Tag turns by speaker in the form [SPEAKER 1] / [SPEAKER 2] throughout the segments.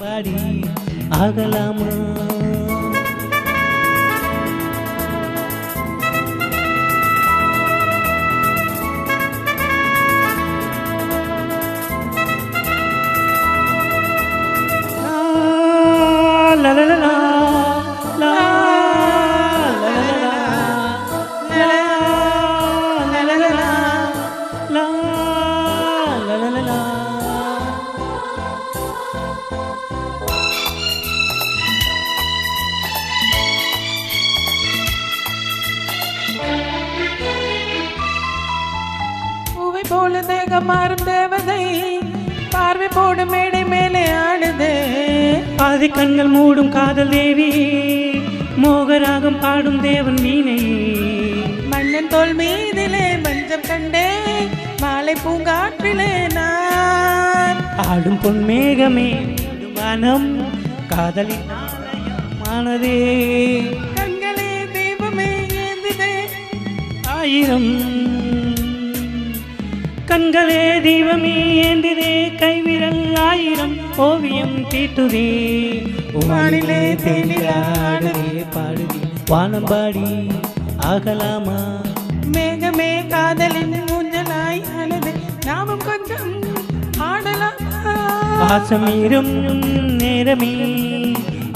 [SPEAKER 1] பாடி ஆகலாமா la la la la la
[SPEAKER 2] போல தேகம் மாறும் தேவதை பார்வை போடும் மேடை மேலே ஆடுது
[SPEAKER 1] பாதி கண்கள் மூடும் காதல் தேவி மோகராகம் பாடும் தேவன் மீனை
[SPEAKER 2] மன்னன் தோல் மீதிலே மஞ்சம் கண்டே மாலை பூங்காற்றிலே நான்
[SPEAKER 1] ஆடும் பொன் மேகமே வானம் காதலின் ஆலயமானதே
[SPEAKER 2] கண்களே தெய்வமே ஏந்திதே
[SPEAKER 1] ஆயிரம் கண்களே தெய்வமே ஏந்திதே கைவிரல் ஆயிரம் ஓவியம் தீட்டுதே வானிலே தேனிலாடவே பாடுதே வானம் பாடி ஆகலாமா
[SPEAKER 2] மேகமே காதலின் ஊஞ்சலாய் அழுது நாமும் கொஞ்சம் ஆடலாம்
[SPEAKER 1] பாசமீரும் நேரமே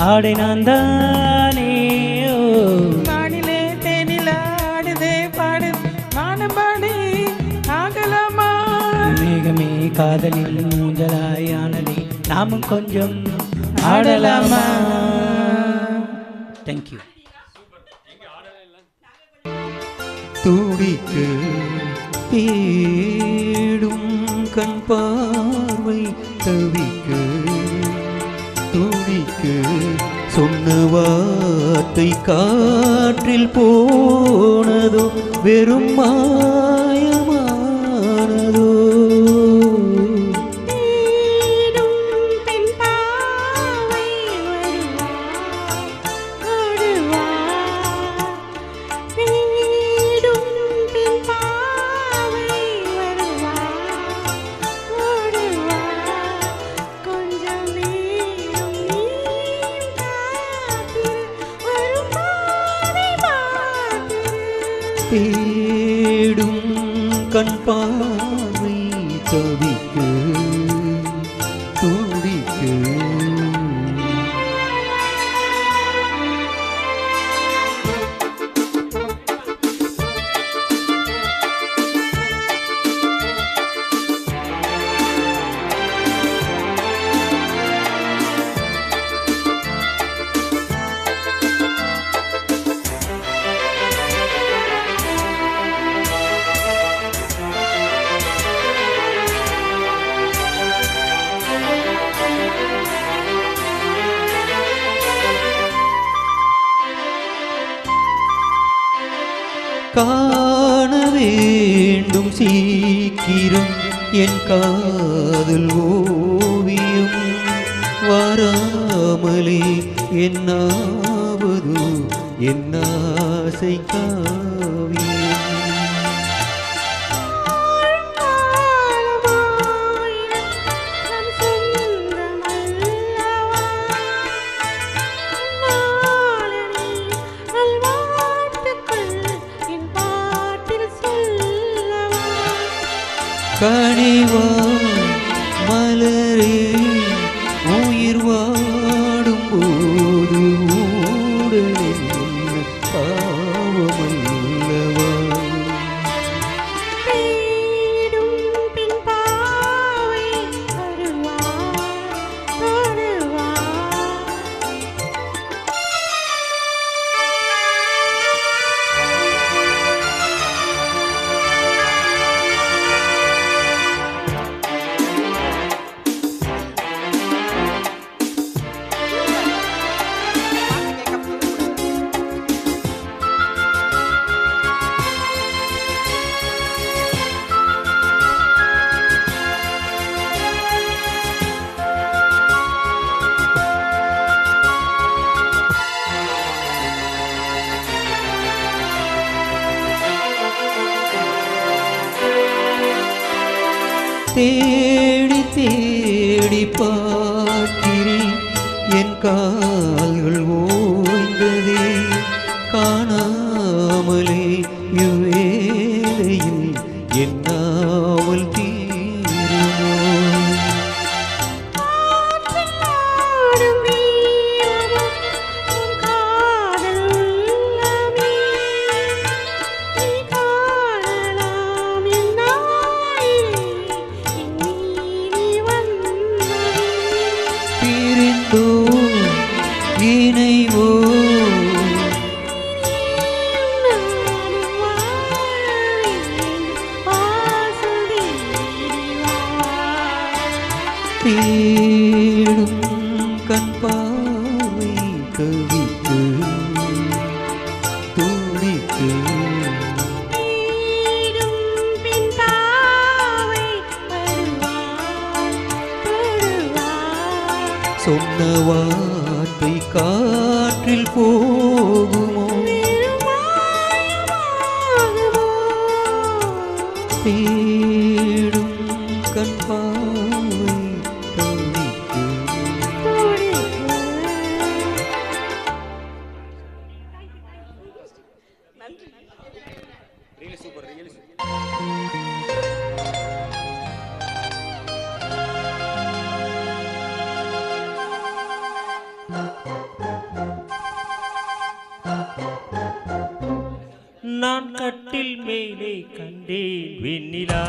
[SPEAKER 1] ஆடை நான் தானே
[SPEAKER 2] வானிலே தேனிலாடுதே பாடு வானம் பாடி ஆகலாமா
[SPEAKER 1] மேகமே காதலில் ஊஞ்சலாய் ஆனதே நாமும் கொஞ்சம் ஆடலாமா தேங்க்யூ
[SPEAKER 3] துடிக்க தேடும் கண் பார்வை தவிக்க துடிக்க சொன்ன வார்த்தை காற்றில் போனதோ வெறும் மாயமானதோ தேடும் கண் பார்வை தவிக்க துடிக்க காண வேண்டும் சீக்கிரம் என் காதல் ஓவியம் வராமலே என்னாவது என் ஆசை காவியம் கனிவாய் மலரே உயிர் வாடும் போது ஊடலில் பாவமல்லவா தேடி தேடி பார்க்கிறேன் என் கால்கள் ஓய்ந்ததே காணாமலே இவ்வேளையில் என்னாமல் தீருமோ இணைவோ தேடும் கண் பார்வை கவிக்கு துடிக்கு சொன்ன வார்த்தை காற்றில் போகுமோ தேடும் கண் பார்வை தவிக்கு
[SPEAKER 1] நான் கட்டில் மேலே கண்டேன் வெண்ணிலா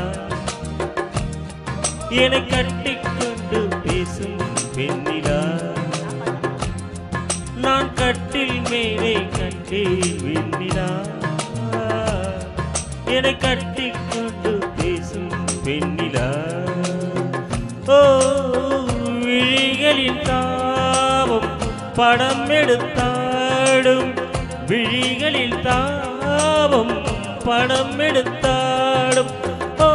[SPEAKER 1] என்னை கட்டிக்கொண்டு பேசும் வெண்ணிலா நான் கட்டில் மேலே கண்டேன் வெண்ணிலா என்னை கட்டிக்கொண்டு பேசும் வெண்ணிலா ஓ விழிகளின் தாபம் படம் எடுத்தாடும் விழிகளில் தாபம் படம் எடுத்தாடும் ஓ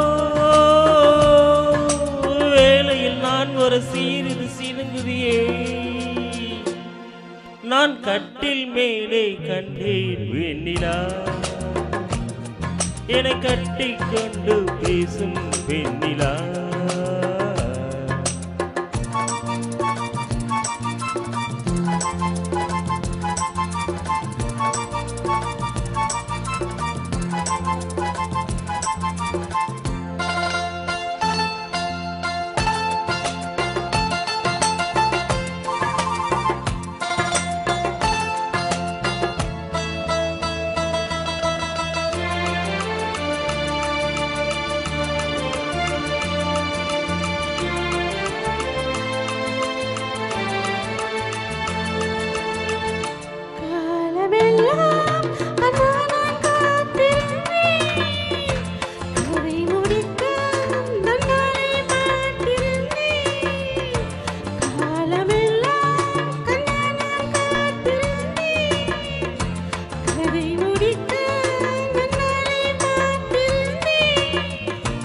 [SPEAKER 1] வேளையில் நான் ஒரு சீரிது சினுங்குதியே நான் கட்டில் மேலே கண்டேன் வெண்ணிலா என்னை கட்டிக்கொண்டு பேசும் வெண்ணிலா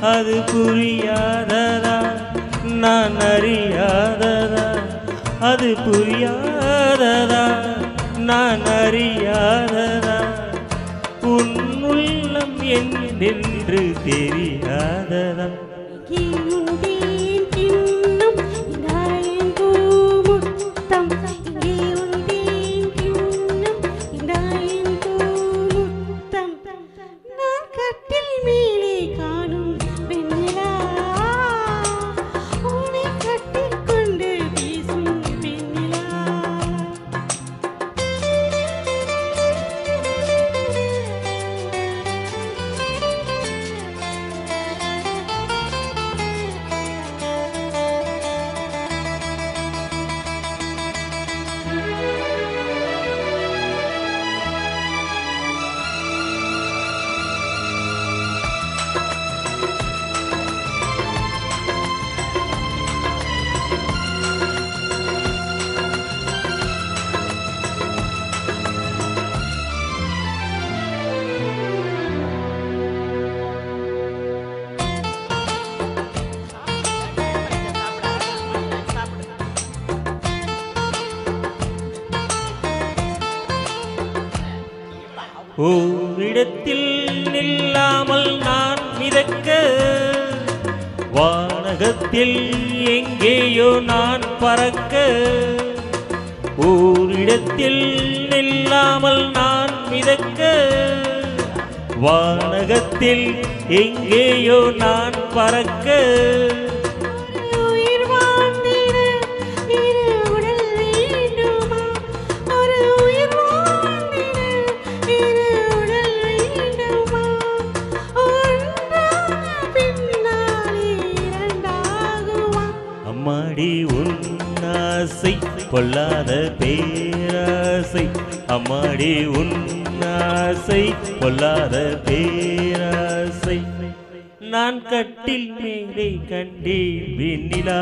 [SPEAKER 1] அது புரியாததா நான் அறியாததா அது புரியாததா நான் அறியாததா உன் உள்ளம் என்னென்று தெரியாததா ஓரிடத்தில் நில்லாமல் நான் மிதக்க வானகத்தில் எங்கேயோ நான் பறக்க
[SPEAKER 4] ஓரிடத்தில் நில்லாமல் நான் மிதக்க, வானகத்தில் எங்கேயோ நான் பறக்க.
[SPEAKER 5] உயிர் வாழ்ந்திட இரு உடல் வேண்டுமா? ஒரு உயிர் வாழ்ந்திட இரு உடல் வேண்டுமா? ஒன்றான பின்னாலே இரண்டாகுமா?
[SPEAKER 4] அம்மாடி உன் ஆசை பொல்லாத பேராசை, அம்மாடி உன் ஆசை பொல்லாத பேராசை. நான் கட்டில் மேலே கண்டேன் வெண்ணிலா,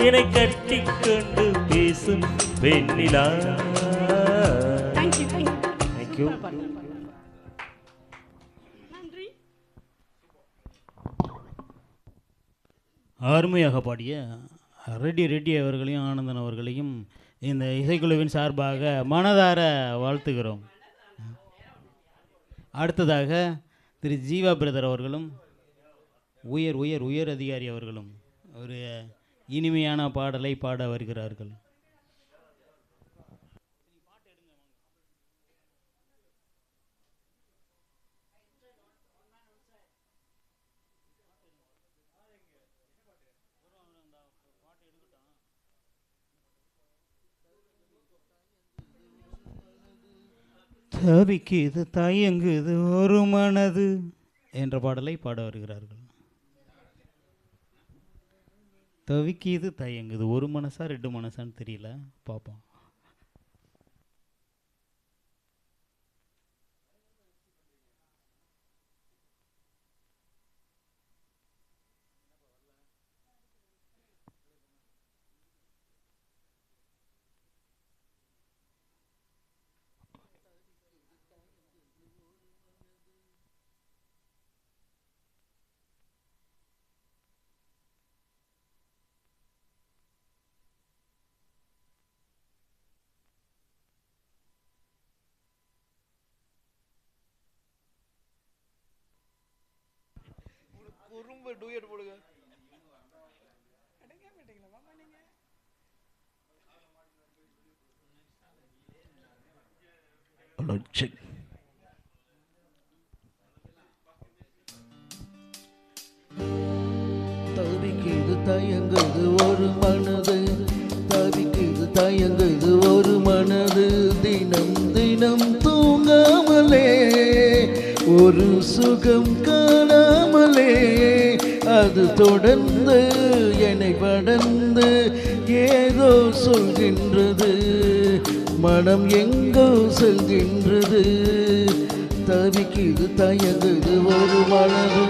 [SPEAKER 4] என்னை கட்டிக்கொண்டு பேசும் வெண்ணிலா.
[SPEAKER 5] Thank you
[SPEAKER 4] thank you.
[SPEAKER 5] நன்றி.
[SPEAKER 6] அருமையாக பாடிய ரெட்டி அவர்களையும் ஆனந்தன் அவர்களையும் இந்த இசைக்குழுவின் சார்பாக மனதார வாழ்த்துகிறோம். அடுத்ததாக திரு ஜீவா பிரதர் அவர்களும் உயர் அதிகாரி அவர்களும் ஒரு இனிமையான பாடலை பாட வருகிறார்கள். தவிக்குது தயங்குது ஒரு மனது என்ற பாடலை பாட வருகிறார்கள். தவிக்குது தயங்குது ஒரு மனசா ரெண்டு மனசான்னு தெரியல, பார்ப்போம்.
[SPEAKER 3] தவிக்குது தயங்குது ஒரு மனது, தவிக்குது தயங்குது ஒரு மனது, தினம் தினம் தூங்காமலே ஒரு சுகம் காணாமலே, அது தொடர்ந்து என்னை படர்ந்து ஏதோ சொல்கின்றது, மனம் எங்கோ செல்கின்றது. தவிக்குது தயங்குது ஒரு மனது.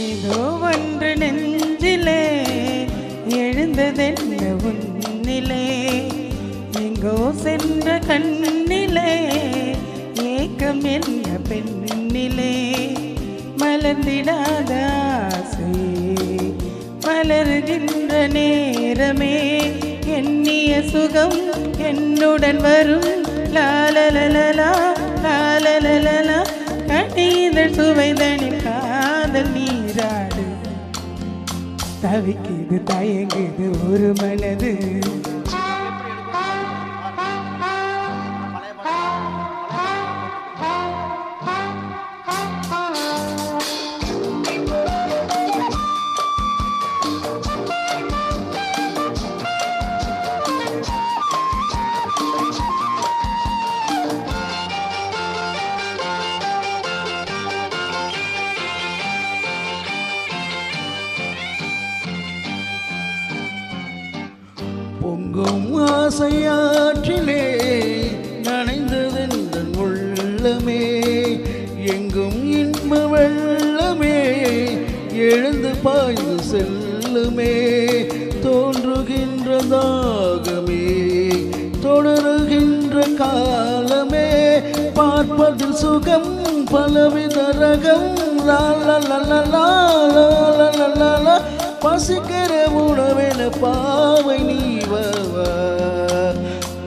[SPEAKER 2] ஏதோ ஒன்று நெஞ்சிலே எழுந்ததென்ன உன்னிலே, எங்கோ சென்ற கண்ணிலே ஏக்கம் என்ன பெண்ணிலே, மலர்ந்திடாத ஆசை மலர்கின்ற நேரமே, எண்ணிய சுகம் என்னுடன் வரும். லாலலலலா லாலலலலா, கண்ணீதழ் சுவைதனில் காதல் நீராடு. தவிக்குது தயங்குது ஒரு மனது.
[SPEAKER 3] பொங்கும் ஆசையாற்றிலே நனைந்ததெந்தன் உள்ளமே, எங்கும் இன்ப வெள்ளமே எழுந்து பாய்ந்து செல்ல செல்லுமே தோன்றுகின்ற தாகமே தொடருகின்ற காலமே பார்ப்பதில் சுகம் பலவித ரகம் லாலலலலா பசிக்கிற உணவென பாவை நீவா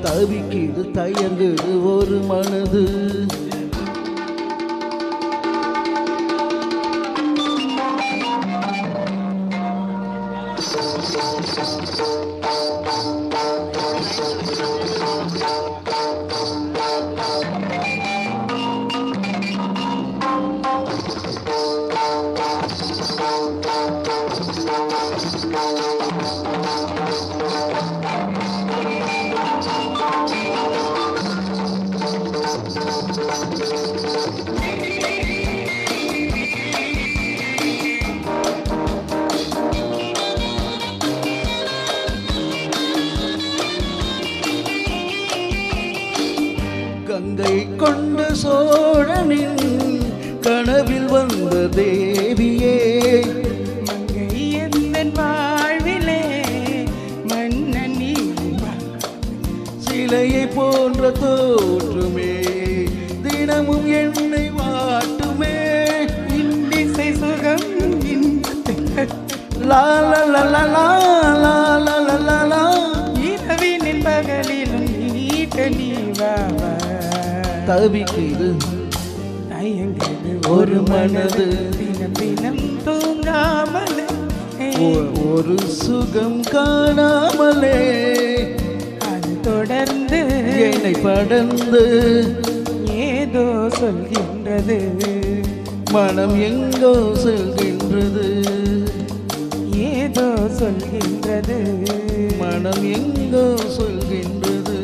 [SPEAKER 3] தவிக்குது தயங்குது ஒரு மனது கங்கை கொண்ட சோழனின் கனவில் வந்த தேவியே
[SPEAKER 2] மங்கை எந்தன் வாழ்விலே மன்னன் நீ
[SPEAKER 3] சிலையை போன்ற தோற்றுமே தினமும் என்னை வாட்டுமே
[SPEAKER 2] இன்னிசை சுகம்
[SPEAKER 3] லாலலலலா
[SPEAKER 2] இரவினில் பகலிலும் நீட்ட நீவாவா
[SPEAKER 3] தவிக்குது
[SPEAKER 2] தயங்குது
[SPEAKER 3] ஒரு மனது
[SPEAKER 2] தினம் தினம் தூங்காமலே
[SPEAKER 3] ஒரு சுகம் காணாமலே
[SPEAKER 2] அது தொடர்ந்து
[SPEAKER 3] என்னை படர்ந்து
[SPEAKER 2] ஏதோ சொல்கின்றது
[SPEAKER 3] மனம் எங்கோ செல்கின்றது
[SPEAKER 2] ஏதோ சொல்கின்றது
[SPEAKER 3] மனம் எங்கோ சொல்கின்றது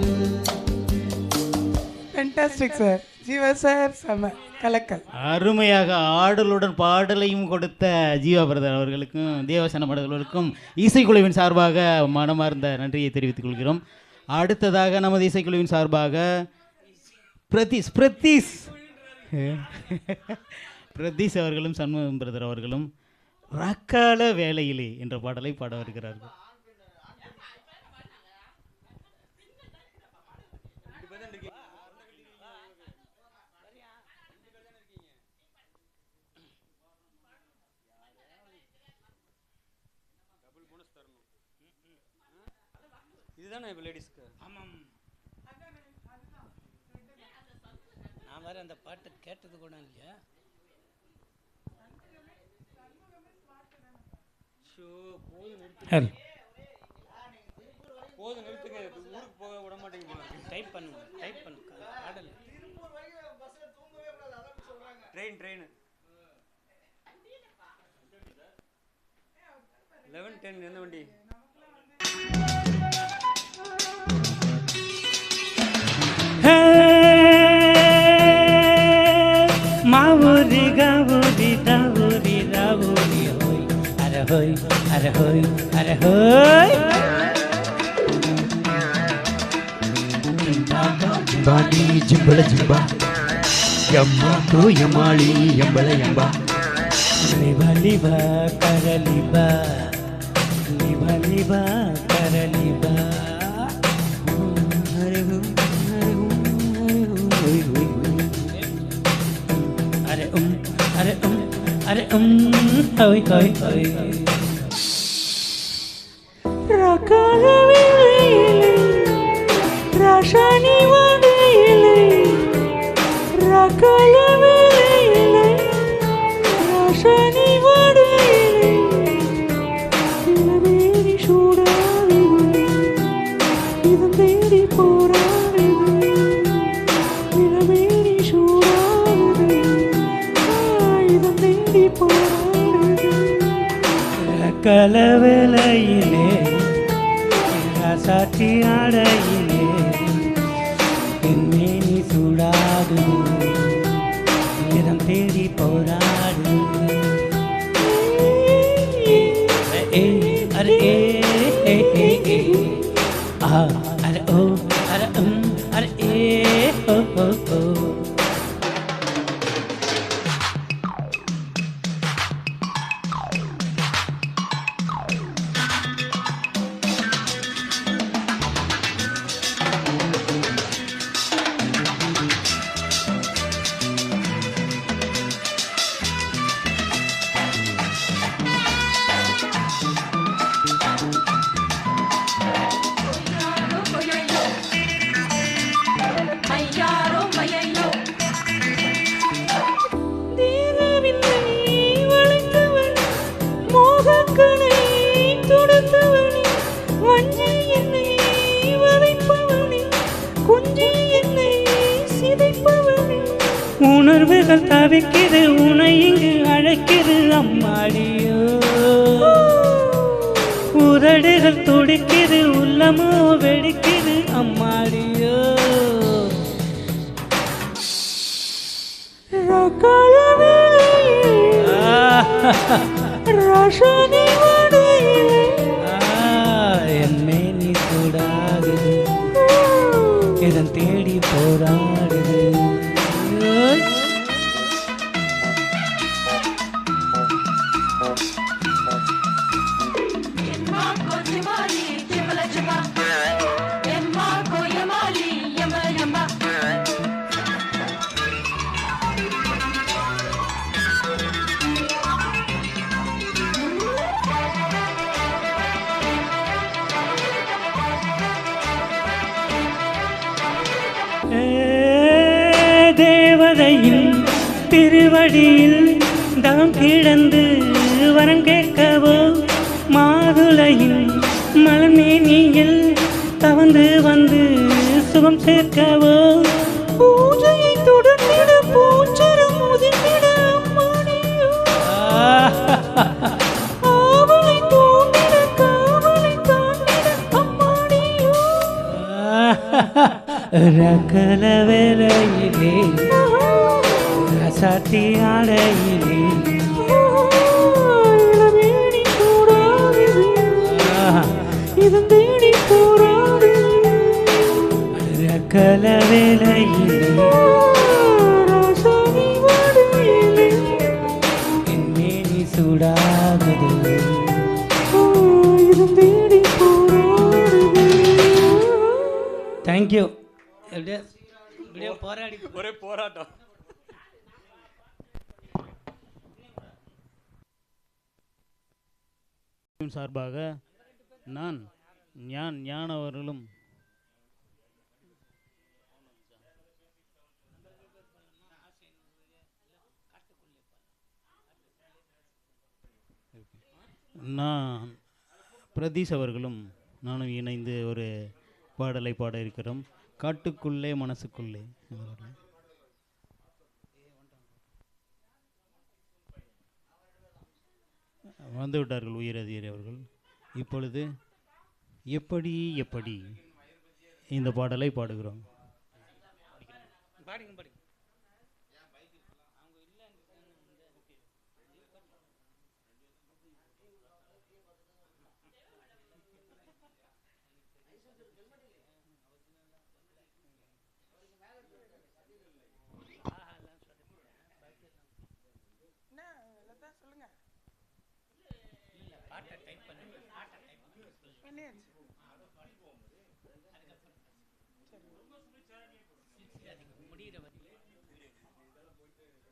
[SPEAKER 2] ஃபேண்டாஸ்டிக் சார் ஜீவா சார் செம கலக்கல்
[SPEAKER 6] அருமையாக ஆடலுடன் பாடலையும் கொடுத்த ஜீவா பிரதர் அவர்களுக்கும் தேவசனம் அவர்களுக்கும் இசைக்குழுவின் சார்பாக மனமார்ந்த நன்றியை தெரிவித்துக் கொள்கிறோம். அடுத்ததாக நமது இசைக்குழுவின் சார்பாக பிரதீஷ் அவர்களும் சண்முகம் பிரதர் அவர்களும் ரக்கால வேலையிலே என்ற பாடலை பாட வருகிறார்கள்.
[SPEAKER 1] இதுதானே இப்போ லேடிஸ்க்கு?
[SPEAKER 6] ஆமாம்,
[SPEAKER 1] நான் வேறு அந்த பாட்டு கேட்டது கூட இல்லையா? போதும் நிறுத்துங்க, ஊருக்கு போக விட மாட்டேங்க. டைப் பண்ணுங்க, டைப் பண்ணுங்க. பாடல் ட்ரெயின் 11:10 எந்த வண்டி?
[SPEAKER 2] மாவூரி காவூரி தாவூரி ராவூரி ஹோய் அரே ஹோய் அரே ஹோய் அரே ஹோய்
[SPEAKER 7] ಬಾಡಿ ಜಿಂಬಳ ಜಿಂಬ ಯಮ್ಮ ತೋ ಯಮಾಳಿ ಎಂಬಳ ಎಂಬ
[SPEAKER 2] ಲಿಬಾ ಕರಲಿಬಾ ಲಿಬಾ ಕರಲಿಬಾ ಹರೆ ಹೋ ಅರೆ ಅರೆ ಅರೆ ಹೋಯ್ ಹೋಯ್ ಹೋಯ್ ರಕಾಲ ವೇಳೆಯಲ್ಲಿ ರಾಶಾನಿ ವಡೆಯಲ್ಲಿ ರಕಾಲ ವೇಳೆಯಲ್ಲಿ ராஷானி வடையிலே இளவேரி சூடாவிலே இதம் தேடி போராடுது இளவேரி சூடாவுது இதம் தேடி போராடுது கலவலையிலே ராசாத்தி ஆடையிலே என்மேனி சூடாகுது இதம் தேடி போராடு अरे अरे ओ अरे ओ
[SPEAKER 1] உசுர்கள் தவிக்குது உனை இங்கு அழைக்குது அம்மாடியோ உதடுகள் துடிக்குது உள்ளமோ வெடிக்குது அம்மாடியோ என்னை நீ கூடாகுது இதன் தேடி போராடுது தேவதையின் திருவடியில் தம் கிடந்து வரம் கேட்கவோ மாதுளையின் மலர்மேனியில் தவந்து வந்து சுகம் சேர்க்கவோ பூஜையை தொடர்ந்திட பூச்சரம் உதிர்ந்திட அம்மாடியோ ஆவலை தூண்டிட காவலை தாண்டிட அம்மாடியோ ரகல வேலையிலே ரசாத்தி ஆடையிலே இளவேணி கூடாது இதன் தேடி போராடு ரகல வேலையிலே ரசாதி வாடையிலே என் மேனி சூடாகுது இதன் தேடி போராடு தேங்க்யூ எப்படியோ போராடி ஒரே போராட்டம்
[SPEAKER 6] சார்பாக நான் ஞான் அவர்களும் நான் பிரதீஷ் அவர்களும் நானும் இணைந்து ஒரு பாடலை பாட இருக்கிறோம். காட்டுக்குள்ளே மனசுக்குள்ளே வந்து விட்டார்கள் உயரதிகாரி அவர்கள். இப்பொழுது எப்படி எப்படி இந்த பாடலை பாடுகிறோம்.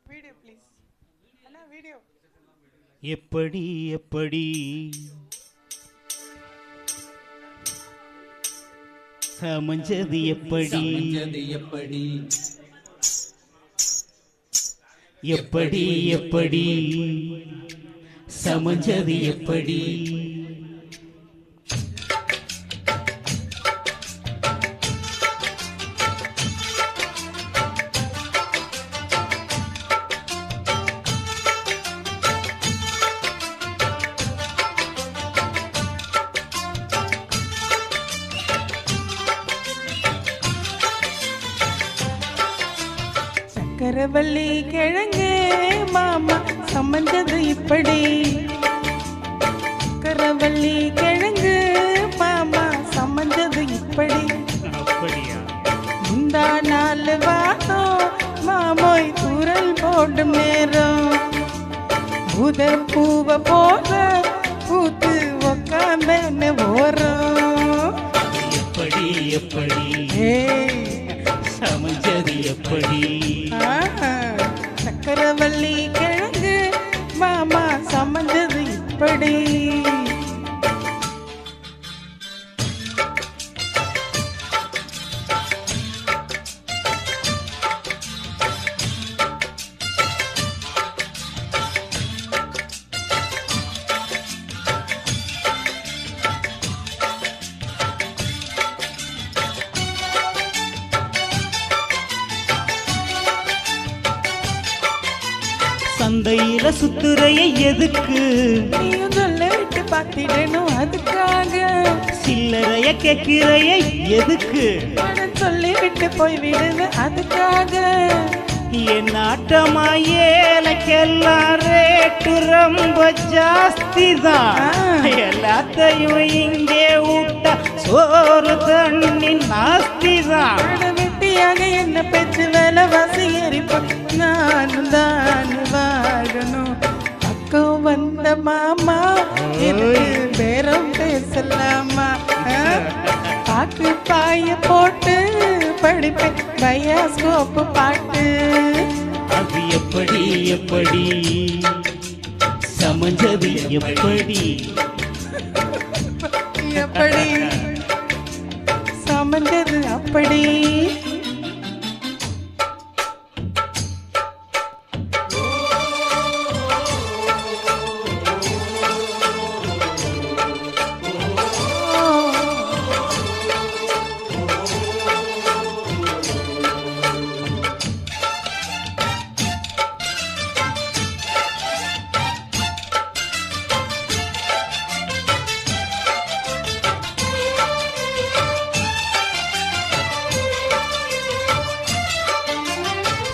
[SPEAKER 2] வீடியோ ப்ளீஸ் அண்ணா வீடியோ
[SPEAKER 6] எப்படி எப்படி சமஞ்சது எப்படி எப்படி எப்படி எப்படி சமஞ்சது எப்படி
[SPEAKER 2] சக்கரவள்ளி கிழங்கு மாமா சமஞ்சது இப்படி சக்கரவள்ளி கிழங்கு மாமா சமஞ்சது இப்படி இந்த நாலு வாரம் மாமோய் குரல் போடும் நேரம் புதர் பூவை போல பூத்து உக்காந்தன்னு ஓரம்
[SPEAKER 6] எப்படி எப்படி
[SPEAKER 2] ஏய்
[SPEAKER 6] சமஞ்சது எப்படி
[SPEAKER 2] சக்கரவள்ளி கிழங்கு மாமா சமஞ்சது இப்படி
[SPEAKER 1] தொண்டையில சுத்துறைய எதுக்கு
[SPEAKER 2] நீயும் சொல்ல விட்டு பார்த்திடணும் அதுக்காக
[SPEAKER 1] சில்லறைய கேட்கிறைய எதுக்கு
[SPEAKER 2] நான் சொல்லி விட்டு போய் விடுது அதுக்காக
[SPEAKER 1] என் ஆட்டமா ஏழைக்கெல்லாம் ரேட்டு ரொம்ப ஜாஸ்தி தான் எல்லாத்தையும் இங்கே விட்டா சோறு தண்ணி நாஸ்தி தான்
[SPEAKER 2] வெட்டியாக என்ன பேச்சு வேலை வாசி எரிப்போம் நானும் தான் வாழணும் பக்கம் வந்த மாமா எனக்கு பேரம் பேசலாமா பாக்கு பாய போட்டு படிப்பேன் பயாஸ்கோப்பு பாட்டு
[SPEAKER 1] அது எப்படி எப்படி சமைஞ்சது எப்படி
[SPEAKER 2] எப்படி சமைஞ்சது அப்படி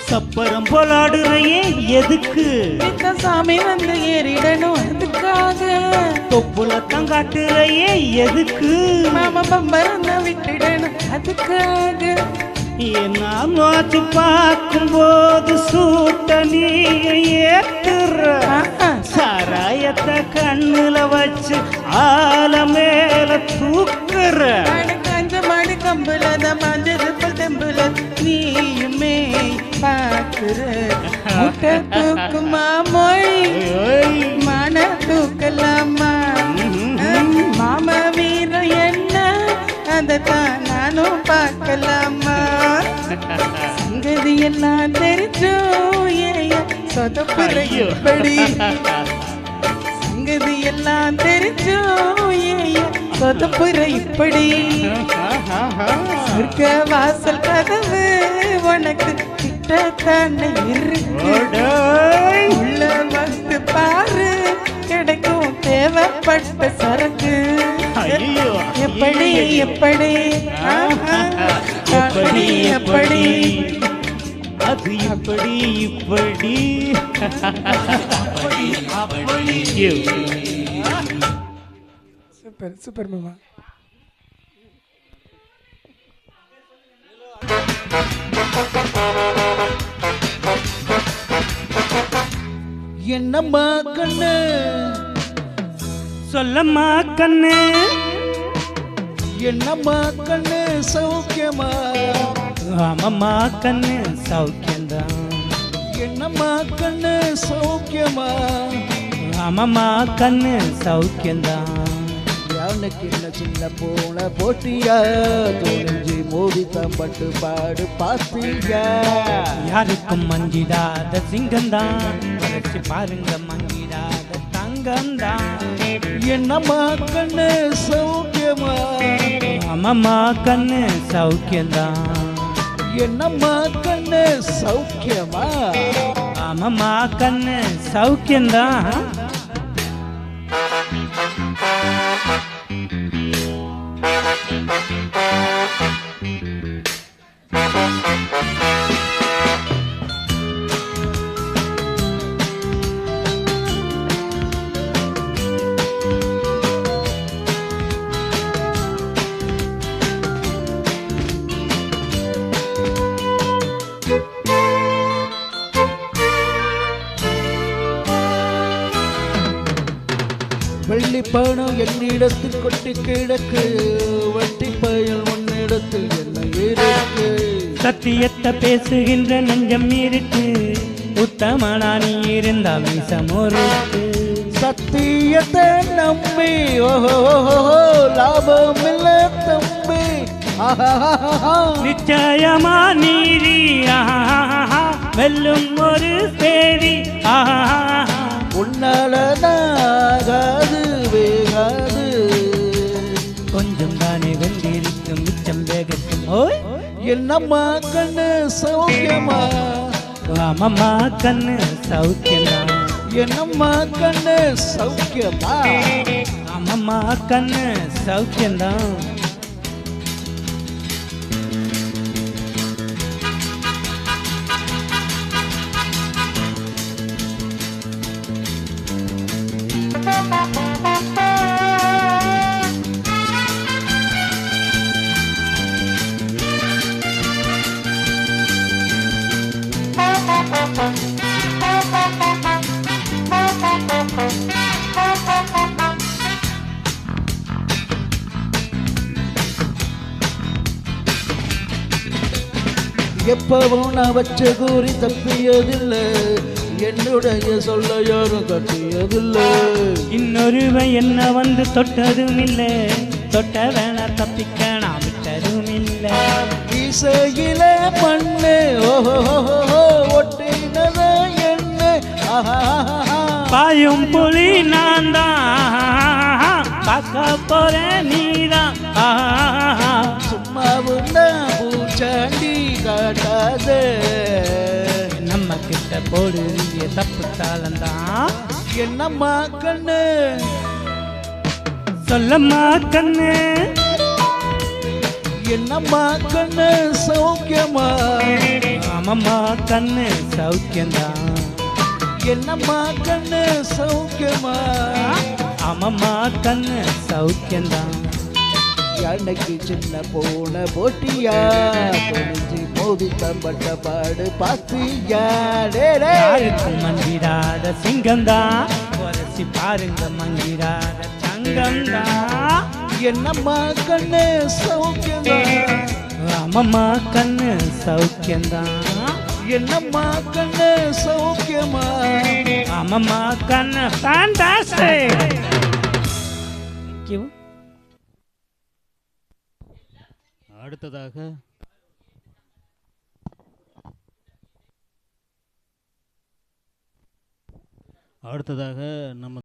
[SPEAKER 1] சப்பரம் போலாடுறையே எதுக்கு
[SPEAKER 2] இந்த சாமி வந்து ஏறிடணும் அதுக்காக
[SPEAKER 1] தொப்புலத்தான் காட்டுறையே எதுக்கு
[SPEAKER 2] மாமா பம்பரம் விட்டுடணும் அதுக்காக
[SPEAKER 1] நான் வாச்சு பார்க்கும் போது சூட்ட நீ ஏத்துற சாராயத்தை கண்ணுல வச்சு ஆல மேல தூக்குற
[SPEAKER 2] காஞ்ச மாடு கம்புல மாஞ்சது தெம்புல நீயுமே பாக்குற முட்டை தூக்குமா மொய் மான தூக்கலாமா மாமா வீரம் என்ன அதைத்தான் நானும் பார்க்கலாமா சங்கதி எல்லாம் தெரிஞ்சோ ஏய சொதப்புற எப்படி சங்கதி எல்லாம் தெரிஞ்சோ ஏய சொதப்புற இப்படி சொர்க்க வாசல் கதவு உனக்கு கிட்டத்தானே இருக்கு உள்ள வந்து பாரு கிடைக்கும் தேவைப்பட்ட சரக்கு எப்படி எப்படி எப்படி எப்படி
[SPEAKER 1] அது இப்படி இப்படி
[SPEAKER 2] சூப்பர் சூப்பர் மாமா
[SPEAKER 3] என்னம்மா கண்ணு
[SPEAKER 1] சொல்லம்மா கண்ணு
[SPEAKER 3] என்னம்மா கண்ணு சௌக்கியமா
[SPEAKER 1] ஆமம்மா கண்ணு சௌக்கியந்தான்
[SPEAKER 3] என்னம்மா கண்ணு சௌக்கியமா
[SPEAKER 1] ஆமம்மா கண்ணு சௌக்கியந்தான்
[SPEAKER 3] யானைக்கு என்ன சின்ன போன போட்டியா தோணிஞ்சி மோதித்தான் பட்டு பாடு பாத்தியா
[SPEAKER 1] யாருக்கும் மஞ்சிடாத சிங்கந்தான் வளர்ச்சி பாருங்க மஞ்சிடாத தங்கந்தான்
[SPEAKER 3] என்னம்மா கண்ணு சௌக்கியமா
[SPEAKER 1] ஆமம்மா கண்ணு சௌக்கியந்தான்
[SPEAKER 3] என்னம்மா கண்ணு சௌக்கியமா
[SPEAKER 1] ஆமம்மா கண்ணு சௌக்கியந்தான்
[SPEAKER 3] வெள்ளி பணம் என்னிடத்தில் கொட்டி கிடக்கு வட்டி பயல் உன்னிடத்தில் என்ன இருக்கு
[SPEAKER 1] சத்தியத்தை பேசுகின்ற நெஞ்சம் இருக்கு உத்தமனா நீ இருந்தா மீசமோருக்கு
[SPEAKER 3] சத்தியத்தை நம்பி ஓஹோ லாபம் இல்ல தம்பி
[SPEAKER 1] நிச்சயமா நீரி வெல்லும் ஒரு சேரி
[SPEAKER 3] உன்னாலனாகாது வேகாது
[SPEAKER 1] கொஞ்சம் தானே வென்றிருக்கும் மிச்சம் வேகட்டும் ஓய்
[SPEAKER 3] என்னம்மா கண்ணு சௌக்கியமா
[SPEAKER 1] ஆமம்மா கண்ணு சௌக்கியம்தான்
[SPEAKER 3] என்னம்மா கண்ணு சௌக்கியமா?
[SPEAKER 1] ஆமாம்மா கண்ணு சௌக்கியம்தான்.
[SPEAKER 3] எப்பவும் நான் வச்ச கூறி தப்பியதில்லை, என்னுடைய சொல்ல யாரும் தப்பியதில்லை.
[SPEAKER 1] இன்னொருவன் என்ன வந்து தொட்டதும் இல்லை, தொட்ட வேணா தப்பிக்க நான் விட்டதும் இல்லை.
[SPEAKER 3] இசையில மண்ணு ஓஹோ ஒட்டினத என்ன
[SPEAKER 1] பாயும் புலி நான் தான், பார்க்க போறேன் நீதான்.
[SPEAKER 3] சும்மாவும் பூச்சாண்டி காட்டாத,
[SPEAKER 1] நம்ம கிட்ட போடு தப்பு தாளந்தான்.
[SPEAKER 3] என்னம்மா கண்ணு
[SPEAKER 1] சொல்லம்மா கண்ணு,
[SPEAKER 3] என்னம்மா கண்ணு சௌக்கியமா?
[SPEAKER 1] ஆமாம்மா கண்ணு சௌக்கியந்தான்.
[SPEAKER 3] என்னம்மா கண்ணு சௌக்கியமா?
[SPEAKER 1] ஆமாம்மா கண்ணு சௌக்கியந்தான்.
[SPEAKER 3] அன்னைக்கு சின்ன போன போட்டியா தொழிஞ்சி மோதி தம்பட்ட பாடு பாத்தியா?
[SPEAKER 1] யாருக்கும் மங்கிடாத சிங்கம்தான், உரசி பாருங்க மங்கிடாத சங்கம்தான்.
[SPEAKER 3] என்னம்மா கண்ணு சௌக்கியம்தான்.
[SPEAKER 1] ஆமாம்மா கண்ணு சௌக்கியந்தான்.
[SPEAKER 3] என்னம்மா கண்ணு சௌக்கியமா?
[SPEAKER 1] ஆமாம்மா கண்ணு ஃபேண்டாஸ்டிக். Thank you.
[SPEAKER 6] அடுத்ததாக நம்ம